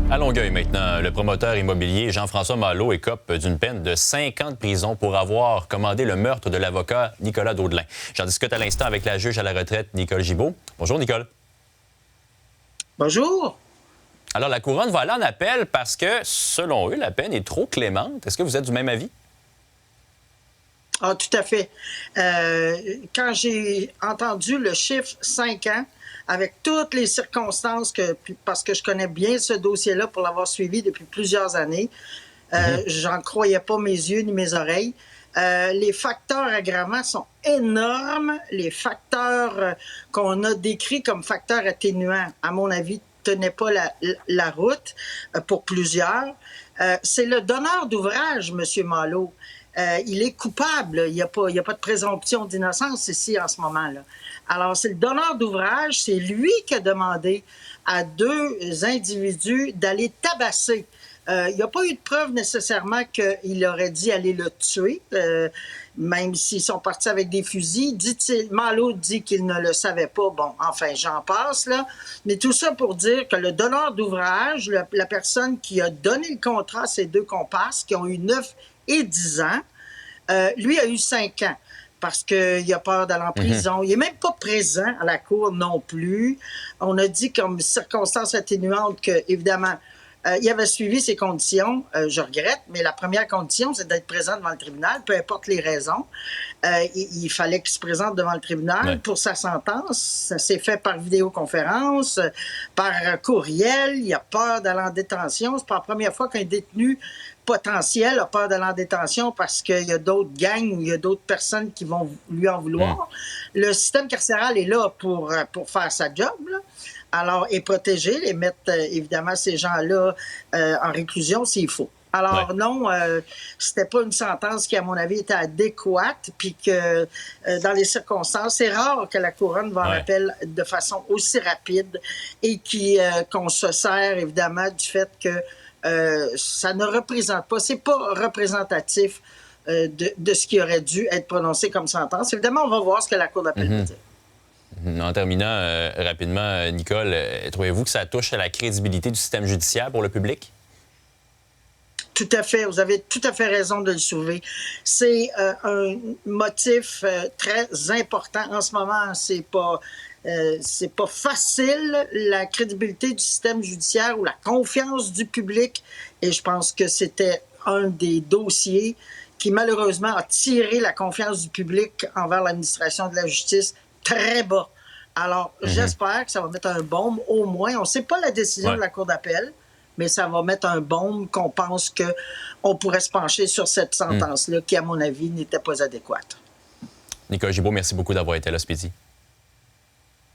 À Longueuil maintenant, le promoteur immobilier Jean-François Malo écope d'une peine de 5 ans de prison pour avoir commandé le meurtre de l'avocat Nicolas Daudelin. J'en discute à l'instant avec la juge à la retraite, Nicole Gibault. Bonjour, Nicole. Bonjour. Alors, la Couronne va aller en appel parce que, selon eux, la peine est trop clémente. Est-ce que vous êtes du même avis? Ah, tout à fait. Quand j'ai entendu le chiffre 5 ans, avec toutes les circonstances, parce que je connais bien ce dossier-là pour l'avoir suivi depuis plusieurs années, j'en croyais pas mes yeux ni mes oreilles. Les facteurs aggravants sont énormes. Les facteurs qu'on a décrits comme facteurs atténuants, à mon avis, tenaient pas la route pour plusieurs. C'est le donneur d'ouvrage, M. Malo. Il est coupable. Il n'y a pas de présomption d'innocence ici en ce moment-là. Alors, c'est le donneur d'ouvrage, c'est lui qui a demandé à deux individus d'aller tabasser. Il n'y a pas eu de preuve nécessairement qu'il aurait dit aller le tuer, même s'ils sont partis avec des fusils. Malo dit qu'il ne le savait pas. Bon, enfin, j'en passe, là. Mais tout ça pour dire que le donneur d'ouvrage, la personne qui a donné le contrat à ces deux comparses, qui ont eu 9 et 10 ans, lui a eu 5 ans. Parce qu'il a peur d'aller en prison. Il n'est même pas présent à la cour non plus. On a dit comme circonstance atténuante que, évidemment, il avait suivi ses conditions. Je regrette, mais la première condition, c'est d'être présent devant le tribunal, peu importe les raisons. Il fallait qu'il se présente devant le tribunal pour sa sentence. Ça s'est fait par vidéoconférence, par courriel. Il a peur d'aller en détention. C'est pas la première fois qu'un détenu potentiel a peur d'aller en détention parce qu'il y a d'autres gangs ou il y a d'autres personnes qui vont lui en vouloir. Le système carcéral est là pour faire sa job, là. Alors, et protéger, les mettre, évidemment, ces gens-là en réclusion s'il faut. Alors non, c'était pas une sentence qui, à mon avis, était adéquate, puis que dans les circonstances, c'est rare que la Couronne va en appel de façon aussi rapide et qu'on se sert, évidemment, du fait que ça ne représente pas, c'est pas représentatif de ce qui aurait dû être prononcé comme sentence. Évidemment, on va voir ce que la Cour d'appel peut dire. En terminant rapidement, Nicole, trouvez-vous que ça touche à la crédibilité du système judiciaire pour le public? Tout à fait. Vous avez tout à fait raison de le soulever. C'est un motif très important. En ce moment, c'est pas facile, la crédibilité du système judiciaire ou la confiance du public. Et je pense que c'était un des dossiers qui, malheureusement, a tiré la confiance du public envers l'administration de la justice très bas. Alors, j'espère que ça va mettre un baume, au moins. On ne sait pas la décision de la Cour d'appel, mais ça va mettre un baume qu'on pense qu'on pourrait se pencher sur cette sentence-là qui, à mon avis, n'était pas adéquate. Nicole Gibault, merci beaucoup d'avoir été là ce midi.